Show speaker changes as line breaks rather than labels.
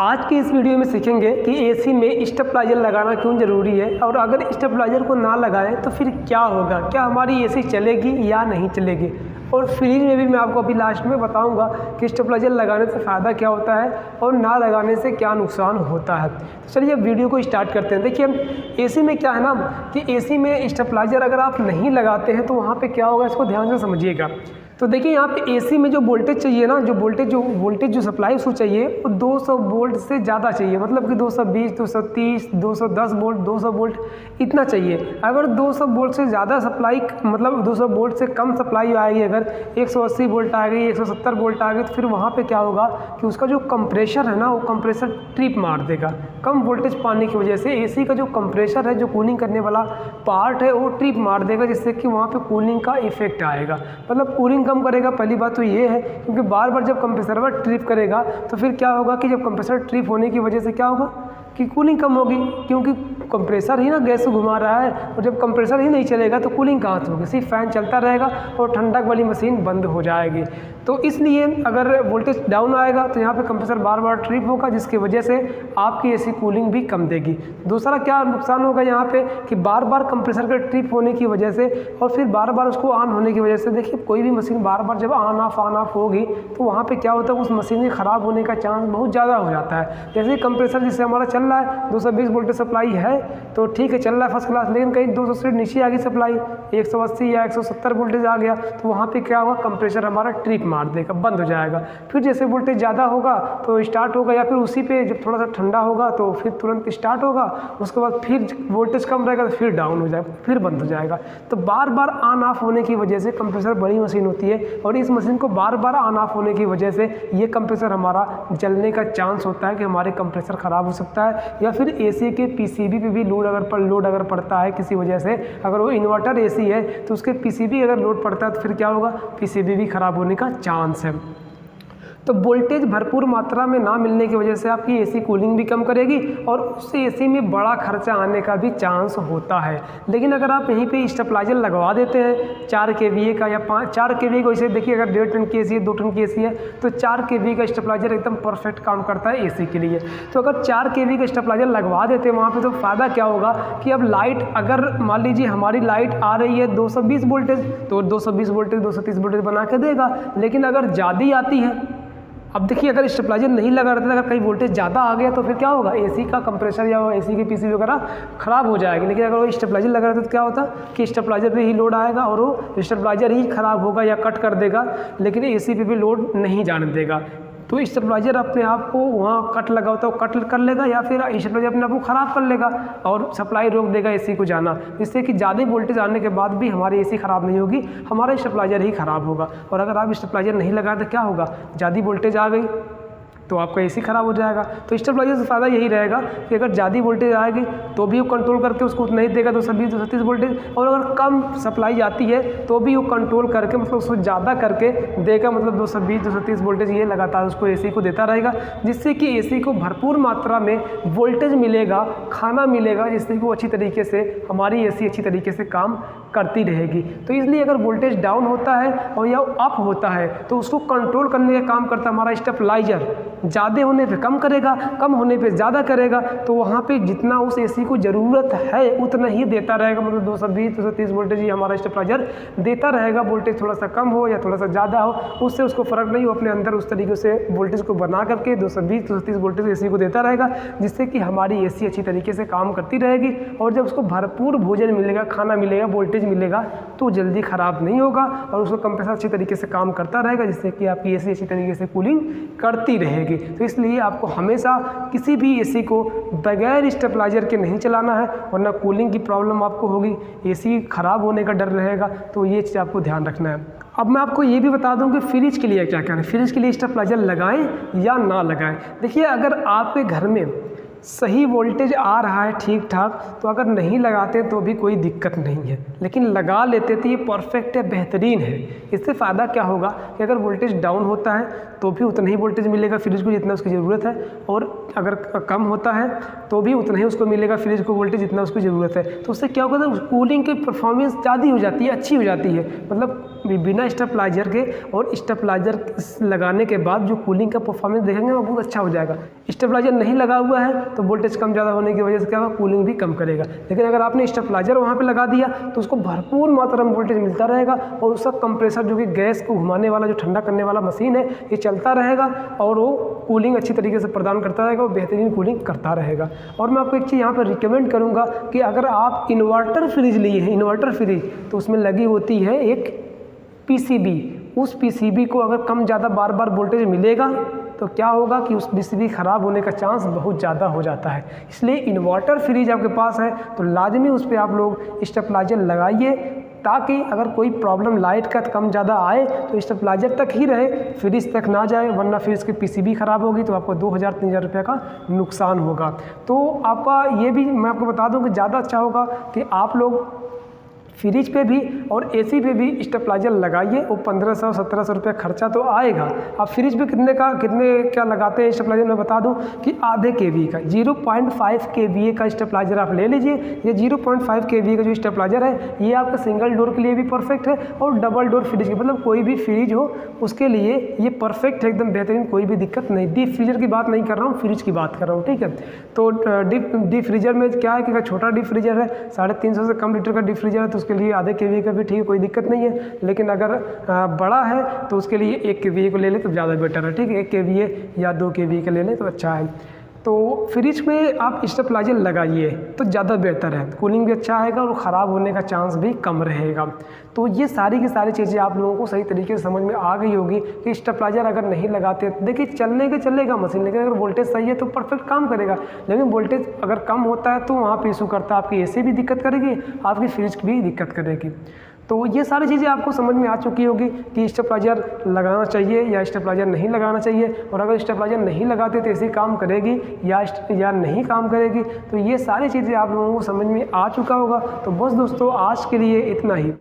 आज की इस वीडियो में सीखेंगे कि एसी में स्टेबलाइजर लगाना क्यों ज़रूरी है और अगर स्टेबलाइजर को ना लगाएं तो फिर क्या होगा, क्या हमारी एसी चलेगी या नहीं चलेगी। और फ्रिज में भी मैं आपको अभी लास्ट में बताऊंगा कि स्टेबलाइजर लगाने से फ़ायदा क्या होता है और ना लगाने से क्या नुकसान होता है। तो चलिए अब वीडियो को स्टार्ट करते हैं। देखिए एसी में क्या है ना कि एसी में स्टेबलाइजर अगर आप नहीं लगाते हैं तो वहाँ पे क्या होगा, इसको ध्यान से समझिएगा। तो देखिए यहाँ पे एसी में जो वोल्टेज चाहिए ना, जो वोल्टेज जो सप्लाई उसको चाहिए वो 200 वोल्ट से ज़्यादा चाहिए, मतलब कि 220, 230, 210 वोल्ट, 200 वोल्ट इतना चाहिए। अगर 200 वोल्ट से ज़्यादा सप्लाई, मतलब 200 वोल्ट से कम सप्लाई आएगी, अगर 180 वोल्ट आ गई, 170 वोल्ट आ गई, तो फिर वहाँ पे क्या होगा कि उसका जो कंप्रेशर है ना वो कंप्रेसर ट्रिप मार देगा। कम वोल्टेज पाने की वजह से एसी का जो कंप्रेशर है, जो कूलिंग करने वाला पार्ट है, वो ट्रिप मार देगा, जिससे कि वहाँ पे कूलिंग का इफेक्ट आएगा, मतलब कूलिंग कम करेगा। पहली बात तो ये है, क्योंकि बार बार जब कंप्रेसर ट्रिप करेगा तो फिर क्या होगा कि जब कंप्रेसर ट्रिप होने की वजह से क्या होगा कि कूलिंग कम होगी, क्योंकि कंप्रेसर ही ना गैस को घुमा रहा है, और जब कंप्रेसर ही नहीं चलेगा तो कूलिंग कहाँ से होगी, सिर्फ फ़ैन चलता रहेगा और ठंडक वाली मशीन बंद हो जाएगी। तो इसलिए अगर वोल्टेज डाउन आएगा तो यहाँ पे कंप्रेसर बार बार ट्रिप होगा, जिसकी वजह से आपकी एसी कूलिंग भी कम देगी। दूसरा क्या नुकसान होगा यहाँ पे कि बार बार कंप्रेसर के ट्रिप होने की वजह से और फिर बार बार उसको ऑन होने की वजह से, देखिए कोई भी मशीन बार बार जब ऑन ऑफ होगी तो वहाँ पे क्या होता है, उस मशीन के ख़राब होने का चांस बहुत ज़्यादा हो जाता है। जैसे कंप्रेसर जिससे हमारा चल रहा है 220 वोल्टेज सप्लाई है तो ठीक है, चल रहा है फर्स्ट क्लास, लेकिन कहीं 200 से नीचे आ गई सप्लाई, 180 या 170 वोल्टेज आ गया तो वहाँ पे क्या होगा, कंप्रेसर हमारा ट्रिप मार देगा, बंद हो जाएगा। फिर जैसे वोल्टेज ज़्यादा होगा तो स्टार्ट होगा, या फिर उसी पे जब थोड़ा सा ठंडा होगा तो फिर तुरंत स्टार्ट होगा, उसके बाद फिर वोल्टेज कम रहेगा तो फिर डाउन हो जाएगा, फिर बंद हो जाएगा। तो बार बार ऑन ऑफ होने की वजह से, कंप्रेसर बड़ी मशीन होती है और इस मशीन को बार बार ऑन ऑफ होने की वजह से ये कंप्रेसर हमारा जलने का चांस होता है कि हमारे कंप्रेसर ख़राब हो सकता है, या फिर एसी के पीसीबी पे भी लोड अगर पड़ता है किसी वजह से, अगर वो इन्वर्टर एसी है तो उसके पीसीबी अगर लोड पड़ता है तो फिर क्या होगा, पीसीबी भी ख़राब होने का चांस है। तो वोल्टेज भरपूर मात्रा में ना मिलने की वजह से आपकी एसी कूलिंग भी कम करेगी और उस एसी में बड़ा खर्चा आने का भी चांस होता है। लेकिन अगर आप यहीं पे स्टेबलाइजर लगवा देते हैं 4 kVA का या 4 kVA को, इसे देखिए अगर 1.5 टन की एसी है, 2 टन की एसी है तो 4 kVA का स्टेबलाइजर एकदम परफेक्ट काम करता है एसी के लिए। तो अगर 4 kVA का स्टेबलाइजर लगवा देते हैं वहाँ पर, तो फ़ायदा क्या होगा कि अब लाइट, अगर मान लीजिए हमारी लाइट आ रही है 220 वोल्टेज तो 220 वोल्टेज 230 वोल्टेज बना के देगा। लेकिन अगर ज़्यादा आती है, अब देखिए अगर स्टेबलाइजर नहीं लगा रहता, अगर कहीं वोल्टेज ज़्यादा आ गया तो फिर क्या होगा, एसी का कंप्रेसर या एसी की पीसीबी वगैरह ख़राब हो जाएगी। लेकिन अगर वो स्टेबलाइजर लगा रहता तो क्या होता कि स्टेबलाइजर पे ही लोड आएगा और वो स्टेबलाइजर ही ख़राब होगा या कट कर देगा, लेकिन एसी पे भी लोड नहीं जाने देगा। तो स्टेबलाइजर अपने आप को वहाँ कट लगा होता है वो कट कर लेगा, या फिर स्टेबलाइजर अपने आप को ख़राब कर लेगा और सप्लाई रोक देगा एसी को जाना, जिससे कि ज़्यादा वोल्टेज आने के बाद भी हमारी एसी ख़राब नहीं होगी, हमारा स्टेबलाइजर ही ख़राब होगा। और अगर आप स्टेबलाइजर नहीं लगाए तो क्या होगा, ज़्यादा वोल्टेज आ गई तो आपका एसी ख़राब हो जाएगा। तो स्टेबलाइजर से फ़ायदा यही रहेगा कि अगर ज़्यादा वोल्टेज आएगी तो भी वो कंट्रोल करके उसको उतना ही देगा, 220 230 वोल्टेज, और अगर कम सप्लाई आती है तो भी वो कंट्रोल करके, मतलब उसको ज़्यादा करके देगा, मतलब 220 230 वोल्टेज ये लगातार उसको एसी को देता रहेगा, जिससे कि एसी को भरपूर मात्रा में वोल्टेज मिलेगा, खाना मिलेगा, जिससे कि वो अच्छी तरीके से, हमारी एसी अच्छी तरीके से काम करती रहेगी। तो इसलिए अगर वोल्टेज डाउन होता है और या अप होता है तो उसको कंट्रोल करने का काम करता है हमारा स्टेबलाइजर। ज़्यादा होने पे कम करेगा, कम होने पे ज़्यादा करेगा, तो वहाँ पे जितना उस एसी को ज़रूरत है उतना ही देता रहेगा, मतलब 220 230 वोल्टेज ही हमारा स्टेबलाइजर देता रहेगा। वोल्टेज थोड़ा सा कम हो या थोड़ा सा ज़्यादा हो उससे उसको फ़र्क नहीं, हो अपने अंदर उस तरीके से वोल्टेज को बना करके 220 230 वोल्टेज एसी को देता रहेगा, जिससे कि हमारी एसी अच्छी तरीके से काम करती रहेगी। और जब उसको भरपूर भोजन मिलेगा, खाना मिलेगा, वोल्टेज मिलेगा तो जल्दी ख़राब नहीं होगा और उसको कंप्रेसर अच्छी तरीके से काम करता रहेगा, जिससे कि आपकी एसी अच्छी तरीके से कूलिंग करती रहेगी। तो इसलिए आपको हमेशा किसी भी एसी को बगैर स्टेबलाइजर के नहीं चलाना है, वरना कूलिंग की प्रॉब्लम आपको होगी, एसी ख़राब होने का डर रहेगा। तो ये चीज़ आपको ध्यान रखना है। अब मैं आपको ये भी बता दूं कि फ्रिज के लिए क्या करें, फ्रिज के लिए स्टेबलाइजर लगाएं या ना लगाएं। देखिए अगर आपके घर में सही वोल्टेज आ रहा है ठीक ठाक तो अगर नहीं लगाते तो भी कोई दिक्कत नहीं है, लेकिन लगा लेते तो ये परफेक्ट है, बेहतरीन है। इससे फ़ायदा क्या होगा कि अगर वोल्टेज डाउन होता है तो भी उतना ही वोल्टेज मिलेगा फ्रिज को जितना उसकी ज़रूरत है, और अगर कम होता है तो भी उतना ही उसको मिलेगा फ्रिज को वोल्टेज जितना उसकी ज़रूरत है। तो उससे क्या होगा, कूलिंग की परफॉर्मेंस ज़्यादा हो जाती है, अच्छी हो जाती है, मतलब बिना स्टेबलाइजर के और स्टेबलाइजर लगाने के बाद जो कूलिंग का परफॉर्मेंस देखेंगे वो बहुत अच्छा हो जाएगा। स्टेबलाइजर नहीं लगा हुआ है तो वोल्टेज कम ज़्यादा होने की वजह से क्या होगा, कूलिंग भी कम करेगा। लेकिन अगर आपने स्टेबलाइजर वहाँ पे लगा दिया तो उसको भरपूर मात्रा में वोल्टेज मिलता रहेगा और उसका कंप्रेसर जो कि गैस को घुमाने वाला जो ठंडा करने वाला मशीन है ये चलता रहेगा और वो कूलिंग अच्छी तरीके से प्रदान करता रहेगा और बेहतरीन कूलिंग करता रहेगा। और मैं आपको एक चीज़ यहाँ पर रिकमेंड करूँगा कि अगर आप इन्वर्टर फ्रिज लिए हैं, इन्वर्टर फ्रिज, तो उसमें लगी होती है एक पीसीबी। उस पीसीबी को अगर कम ज़्यादा बार बार वोल्टेज मिलेगा तो क्या होगा कि उस पीसीबी ख़राब होने का चांस बहुत ज़्यादा हो जाता है। इसलिए इन्वर्टर फ्रिज आपके पास है तो लाजमी उस पर आप लोग स्टेबलाइजर लगाइए, ताकि अगर कोई प्रॉब्लम लाइट का कम ज़्यादा आए तो स्टेबलाइजर तक ही रहे, फ्रिज तक ना जाए, वरना फिर इसकी पीसीबी ख़राब होगी तो आपको 2000-3000 रुपये का नुकसान होगा। तो आपका ये भी मैं आपको बता दूं कि ज़्यादा अच्छा होगा कि आप लोग फ्रिज पे भी और एसी पे भी स्टेबलाइजर लगाइए। वो 1500-1700 रुपये खर्चा तो आएगा। आप फ्रिज पे कितने क्या लगाते हैं स्टेबलाइजर, मैं बता दूं कि आधे केवी का 0.5 kVA का स्टेबलाइजर आप ले लीजिए। ये 0.5 kVA का जो स्टेबलाइजर है ये आपका सिंगल डोर के लिए भी परफेक्ट है और डबल डोर फ्रिज के, मतलब कोई भी फ्रिज हो उसके लिए ये परफेक्ट है, एकदम बेहतरीन, कोई भी दिक्कत नहीं। डीप फ्रीजर की बात नहीं कर रहा हूँ, फ्रिज की बात कर रहा हूँ, ठीक है। तो डीप फ्रीजर में क्या है कि अगर छोटा डीप फ्रीजर है, 350 से कम लीटर का डीप फ्रीजर है तो उसके लिए आधे केवीए का भी ठीक है, कोई दिक्कत नहीं है। लेकिन अगर बड़ा है तो उसके लिए 1 kVA को ले ले तो ज़्यादा बेटर है, ठीक है। 1 kVA या 2 kVA का ले लें तो अच्छा है। तो फ्रिज में आप स्टेबलाइजर लगाइए तो ज़्यादा बेहतर है, कूलिंग भी अच्छा आएगा और ख़राब होने का चांस भी कम रहेगा। तो ये सारी की सारी चीज़ें आप लोगों को सही तरीके से समझ में आ गई होगी कि स्टेबलाइजर अगर नहीं लगाते, देखिए चलेगा मशीन, लेकिन अगर वोल्टेज सही है तो परफेक्ट काम करेगा। लेकिन वोल्टेज अगर कम होता है तो वहाँ पे इशू करता है, आपकी एसी भी दिक्कत करेगी, आपकी फ्रिज भी दिक्कत करेगी। तो ये सारी चीज़ें आपको समझ में आ चुकी होगी कि स्टेबलाइजर लगाना चाहिए या स्टेबलाइजर नहीं लगाना चाहिए, और अगर स्टेबलाइजर नहीं लगाते तो ऐसे काम करेगी या नहीं काम करेगी। तो ये सारी चीज़ें आप लोगों को समझ में आ चुका होगा। तो बस दोस्तों आज के लिए इतना ही।